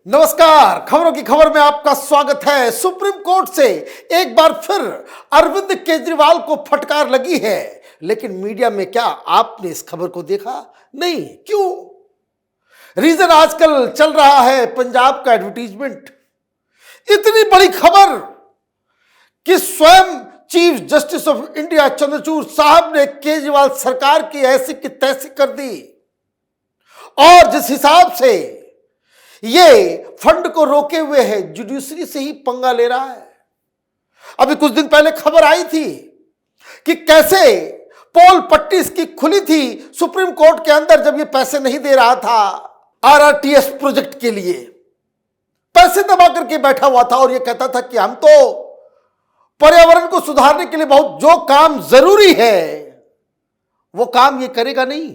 नमस्कार, खबरों की खबर में आपका स्वागत है। सुप्रीम कोर्ट से एक बार फिर अरविंद केजरीवाल को फटकार लगी है, लेकिन मीडिया में क्या आपने इस खबर को देखा? नहीं। क्यों? रीजन आजकल चल रहा है पंजाब का एडवर्टीजमेंट। इतनी बड़ी खबर कि स्वयं chief justice of India Chandrachud साहब ने केजरीवाल सरकार की ऐसी की तैसी कर दी, और जिस हिसाब से ये फंड को रोके हुए है, जुडिशरी से ही पंगा ले रहा है। अभी कुछ दिन पहले खबर आई थी कि कैसे पोल पट्टी इसकी खुली थी सुप्रीम कोर्ट के अंदर, जब ये पैसे नहीं दे रहा था आरआरटीएस प्रोजेक्ट के लिए, पैसे दबा करके बैठा हुआ था और ये कहता था कि हम तो पर्यावरण को सुधारने के लिए बहुत जो काम जरूरी है वो काम ये करेगा नहीं,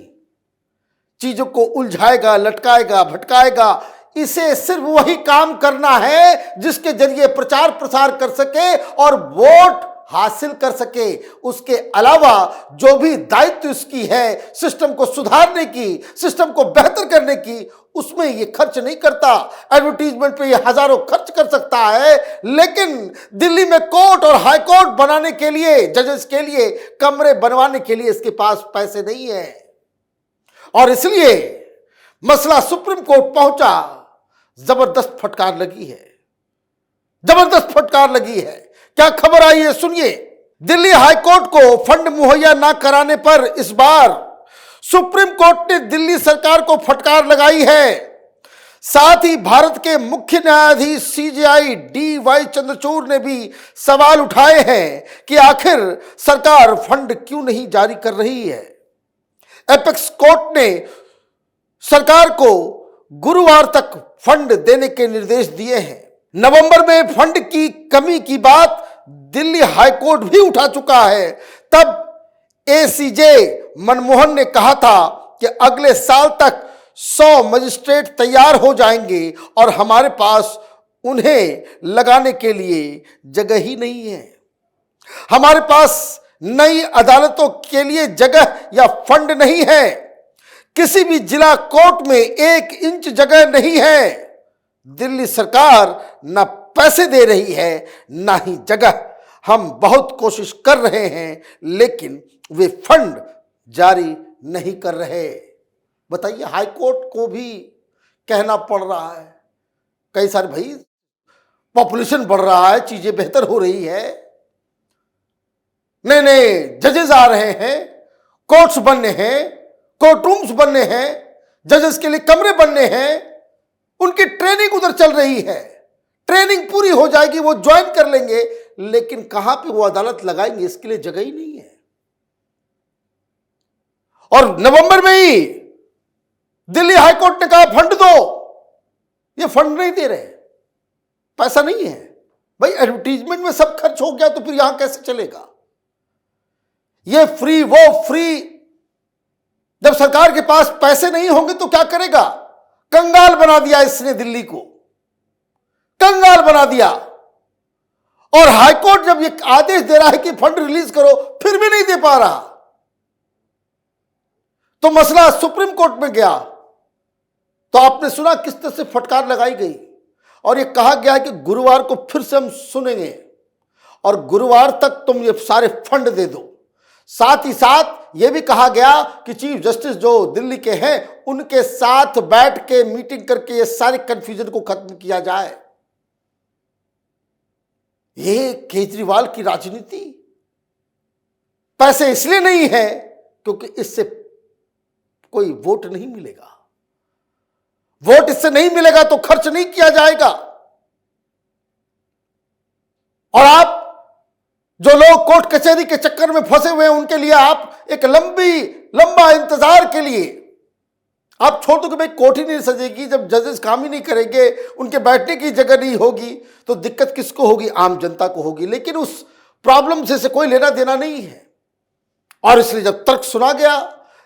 चीजों को उलझाएगा, लटकाएगा, भटकाएगा। इसे सिर्फ वही काम करना है जिसके जरिए प्रचार प्रसार कर सके और वोट हासिल कर सके। उसके अलावा जो भी दायित्व इसकी है सिस्टम को सुधारने की, सिस्टम को बेहतर करने की, उसमें ये खर्च नहीं करता। एडवर्टीजमेंट पे ये हजारों खर्च कर सकता है, लेकिन दिल्ली में कोर्ट और हाई कोर्ट बनाने के लिए, जजेस के लिए कमरे बनवाने के लिए इसके पास पैसे नहीं है। और इसलिए मसला सुप्रीम कोर्ट पहुंचा। जबरदस्त फटकार लगी है, जबरदस्त फटकार लगी है। क्या खबर आई है, सुनिए। दिल्ली हाईकोर्ट को फंड मुहैया ना कराने पर इस बार सुप्रीम कोर्ट ने दिल्ली सरकार को फटकार लगाई है। साथ ही भारत के मुख्य न्यायाधीश सीजेआई डी.वाई. चंद्रचूड़ ने भी सवाल उठाए हैं कि आखिर सरकार फंड क्यों नहीं जारी कर रही है। एपेक्स कोर्ट ने सरकार को गुरुवार तक फंड देने के निर्देश दिए हैं। नवंबर में फंड की कमी की बात दिल्ली हाईकोर्ट भी उठा चुका है। तब एसीजे मनमोहन ने कहा था कि अगले साल तक 100 मजिस्ट्रेट तैयार हो जाएंगे और हमारे पास उन्हें लगाने के लिए जगह ही नहीं है। हमारे पास नई अदालतों के लिए जगह या फंड नहीं है। किसी भी जिला कोर्ट में 1 इंच जगह नहीं है। दिल्ली सरकार ना पैसे दे रही है ना ही जगह। हम बहुत कोशिश कर रहे हैं लेकिन वे फंड जारी नहीं कर रहे। बताइए, हाई कोर्ट को भी कहना पड़ रहा है। कई सारे भाई पॉपुलेशन बढ़ रहा है, चीजें बेहतर हो रही है, नए नए जजेस आ रहे हैं, कोर्ट्स बनने हैं, कोर्ट रूम्स बनने हैं, जजेस के लिए कमरे बनने हैं, उनकी ट्रेनिंग उधर चल रही है। ट्रेनिंग पूरी हो जाएगी, वो ज्वाइन कर लेंगे, लेकिन कहां पे वो अदालत लगाएंगे इसके लिए जगह ही नहीं है। और नवंबर में ही दिल्ली हाईकोर्ट ने कहा फंड दो, ये फंड नहीं दे रहे, पैसा नहीं है। भाई एडवर्टीजमेंट में सब खर्च हो गया तो फिर यहां कैसे चलेगा? ये फ्री वो फ्री। जब सरकार के पास पैसे नहीं होंगे तो क्या करेगा? कंगाल बना दिया इसने, दिल्ली को कंगाल बना दिया। और हाईकोर्ट जब ये आदेश दे रहा है कि फंड रिलीज करो, फिर भी नहीं दे पा रहा, तो मसला सुप्रीम कोर्ट में गया। तो आपने सुना किस तरह से फटकार लगाई गई और ये कहा गया कि गुरुवार को फिर से हम सुनेंगे और गुरुवार तक तुम ये सारे फंड दे दो। साथ ही साथ यह भी कहा गया कि चीफ जस्टिस जो दिल्ली के हैं उनके साथ बैठ के मीटिंग करके ये सारे कंफ्यूजन को खत्म किया जाए। ये केजरीवाल की राजनीति। पैसे इसलिए नहीं है क्योंकि इससे कोई वोट नहीं मिलेगा। वोट इससे नहीं मिलेगा तो खर्च नहीं किया जाएगा। और आप जो लोग कोर्ट कचहरी के चक्कर में फंसे हुए हैं उनके लिए आप एक लंबा इंतजार के लिए आप छोड़ दो कि भाई कोर्ट ही नहीं सजेगी। जब जजेस काम ही नहीं करेंगे, उनके बैठने की जगह नहीं होगी, तो दिक्कत किसको होगी? आम जनता को होगी। लेकिन उस प्रॉब्लम से कोई लेना देना नहीं है। और इसलिए जब तर्क सुना गया,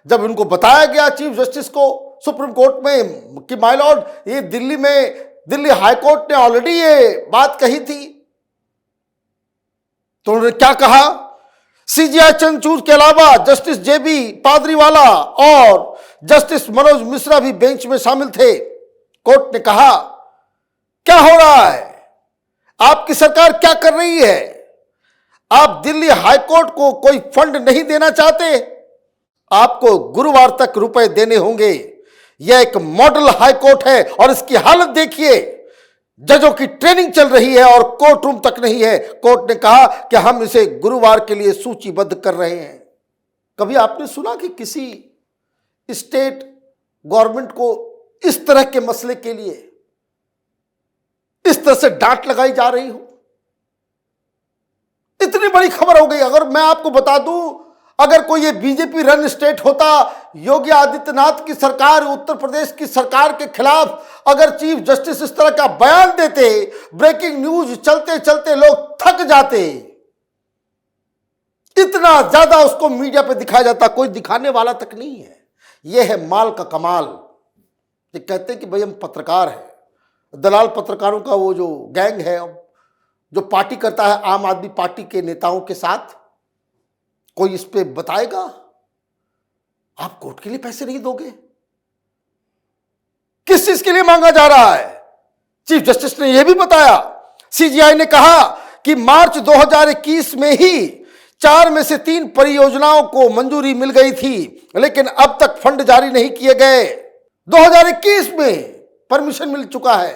जब उनको बताया गया चीफ जस्टिस को सुप्रीम कोर्ट में कि माय लॉर्ड, ये दिल्ली हाई कोर्ट ने ऑलरेडी ये बात कही थी, तो उन्होंने क्या कहा? सीजेआई चंद्रचूड़ के अलावा जस्टिस जेबी पादरीवाला और जस्टिस मनोज मिश्रा भी बेंच में शामिल थे। कोर्ट ने कहा क्या हो रहा है? आपकी सरकार क्या कर रही है? आप दिल्ली हाईकोर्ट को कोई फंड नहीं देना चाहते? आपको गुरुवार तक रुपए देने होंगे। यह एक मॉडल हाईकोर्ट है और इसकी हालत देखिए। जजों की ट्रेनिंग चल रही है और कोर्ट रूम तक नहीं है। कोर्ट ने कहा कि हम इसे गुरुवार के लिए सूचीबद्ध कर रहे हैं। कभी आपने सुना कि किसी स्टेट गवर्नमेंट को इस तरह के मसले के लिए इस तरह से डांट लगाई जा रही हो? इतनी बड़ी खबर हो गई। अगर मैं आपको बता दूं, अगर कोई ये बीजेपी रन स्टेट होता, योगी आदित्यनाथ की सरकार, उत्तर प्रदेश की सरकार के खिलाफ अगर चीफ जस्टिस इस तरह का बयान देते, ब्रेकिंग न्यूज चलते चलते लोग थक जाते। इतना ज्यादा उसको मीडिया पे दिखाया जाता, कोई दिखाने वाला तक नहीं है। यह है माल का कमाल। ये कहते हैं कि भाई हम पत्रकार हैं, दलाल पत्रकारों का वो जो गैंग है, जो पार्टी करता है आम आदमी पार्टी के नेताओं के साथ, कोई इस पे बताएगा? आप कोर्ट के लिए पैसे नहीं दोगे? किस चीज के लिए मांगा जा रहा है? चीफ जस्टिस ने यह भी बताया, सीजीआई ने कहा कि मार्च 2021 में ही 4 में से 3 परियोजनाओं को मंजूरी मिल गई थी, लेकिन अब तक फंड जारी नहीं किए गए। 2021 में परमिशन मिल चुका है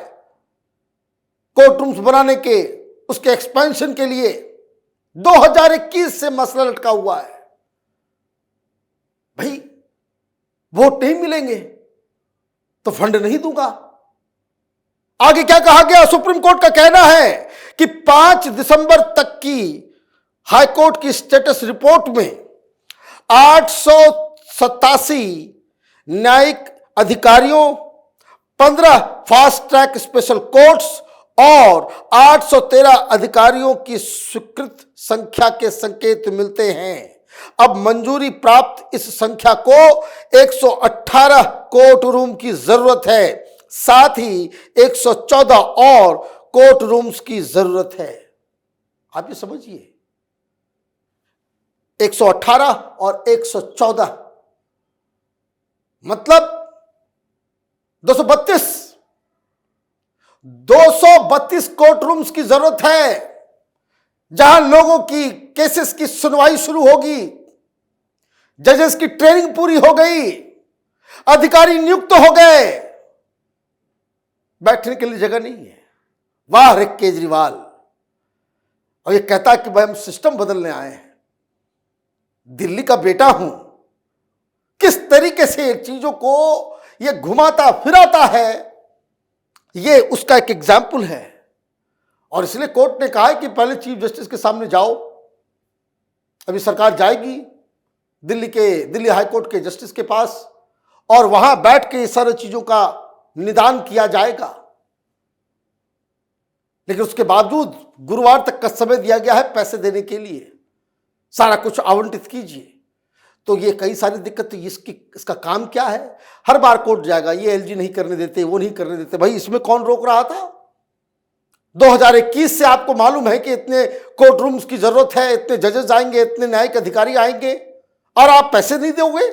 कोर्ट रूम्स बनाने के, उसके एक्सपेंशन के लिए। 2021 से मसला लटका हुआ है। भाई वोट नहीं मिलेंगे तो फंड नहीं दूंगा। आगे क्या कहा गया? सुप्रीम कोर्ट का कहना है कि 5 दिसंबर तक की हाईकोर्ट की स्टेटस रिपोर्ट में 887 न्यायिक अधिकारियों, 15 फास्ट ट्रैक स्पेशल कोर्ट्स और 813 अधिकारियों की स्वीकृत संख्या के संकेत मिलते हैं। अब मंजूरी प्राप्त इस संख्या को 118 कोर्ट रूम की जरूरत है, साथ ही 114 और कोर्ट रूम्स की जरूरत है। आप ये समझिए, 118 और 114 मतलब 232 कोर्ट रूम्स की जरूरत है, जहां लोगों की केसेस की सुनवाई शुरू होगी। जजेस की ट्रेनिंग पूरी हो गई, अधिकारी नियुक्त हो गए, बैठने के लिए जगह नहीं है। वाह रे केजरीवाल! और ये कहता है कि भाई हम सिस्टम बदलने आए हैं। दिल्ली का बेटा हूं, किस तरीके से चीजों को ये घुमाता फिराता है, ये उसका एक एग्जाम्पल है। और इसलिए कोर्ट ने कहा है कि पहले चीफ जस्टिस के सामने जाओ। अभी सरकार जाएगी दिल्ली हाईकोर्ट के जस्टिस के पास और वहां बैठ के सारी चीजों का निदान किया जाएगा। लेकिन उसके बावजूद गुरुवार तक का समय दिया गया है पैसे देने के लिए, सारा कुछ आवंटित कीजिए। तो ये कई सारी दिक्कत, इसका काम क्या है? हर बार कोर्ट जाएगा, ये एलजी नहीं करने देते, वो नहीं करने देते। भाई इसमें कौन रोक रहा था? 2021 से आपको मालूम है कि इतने कोर्ट रूम्स की जरूरत है, इतने जजेस आएंगे, इतने न्यायिक अधिकारी आएंगे, और आप पैसे नहीं दोगे।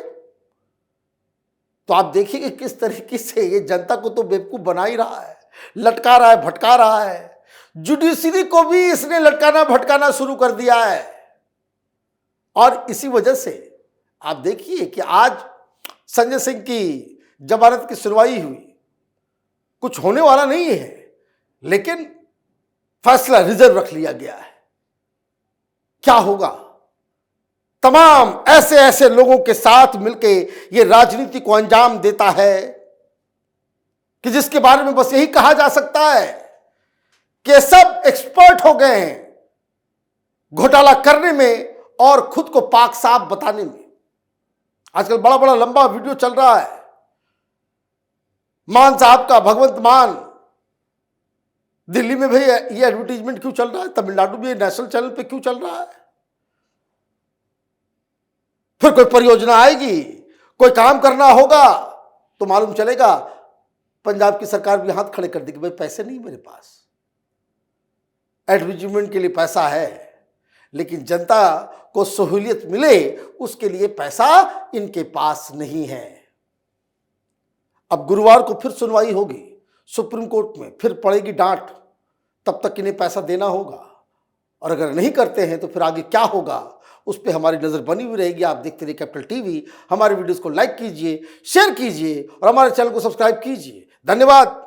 तो आप देखिए किस तरीके से ये जनता को तो बेवकूफ बना ही रहा है, लटका रहा है, भटका रहा है। जुडिशरी को भी इसने लटकाना भटकाना शुरू कर दिया है। और इसी वजह से आप देखिए कि आज संजय सिंह की जमानत की सुनवाई हुई, कुछ होने वाला नहीं है, लेकिन फैसला रिजर्व रख लिया गया है। क्या होगा? तमाम ऐसे ऐसे लोगों के साथ मिलके ये राजनीति को अंजाम देता है कि जिसके बारे में बस यही कहा जा सकता है कि सब एक्सपर्ट हो गए हैं घोटाला करने में और खुद को पाक साफ बताने में। आजकल बड़ा बड़ा लंबा वीडियो चल रहा है मान साहब का, भगवंत मान। दिल्ली में भाई ये एडवर्टीजमेंट क्यों चल रहा है? तमिलनाडु में नेशनल चैनल पे क्यों चल रहा है? फिर कोई परियोजना आएगी, कोई काम करना होगा तो मालूम चलेगा पंजाब की सरकार भी हाथ खड़े कर देगी, भाई पैसे नहीं मेरे पास, एडवर्टीजमेंट के लिए पैसा है, लेकिन जनता को सहूलियत मिले उसके लिए पैसा इनके पास नहीं है। अब गुरुवार को फिर सुनवाई होगी। सुप्रीम कोर्ट में फिर पड़ेगी डांट, तब तक इन्हें पैसा देना होगा। और अगर नहीं करते हैं तो फिर आगे क्या होगा, उस पर हमारी नज़र बनी हुई रहेगी। आप देखते रहिए कैपिटल टीवी। हमारे वीडियोस को लाइक कीजिए, शेयर कीजिए और हमारे चैनल को सब्सक्राइब कीजिए। धन्यवाद।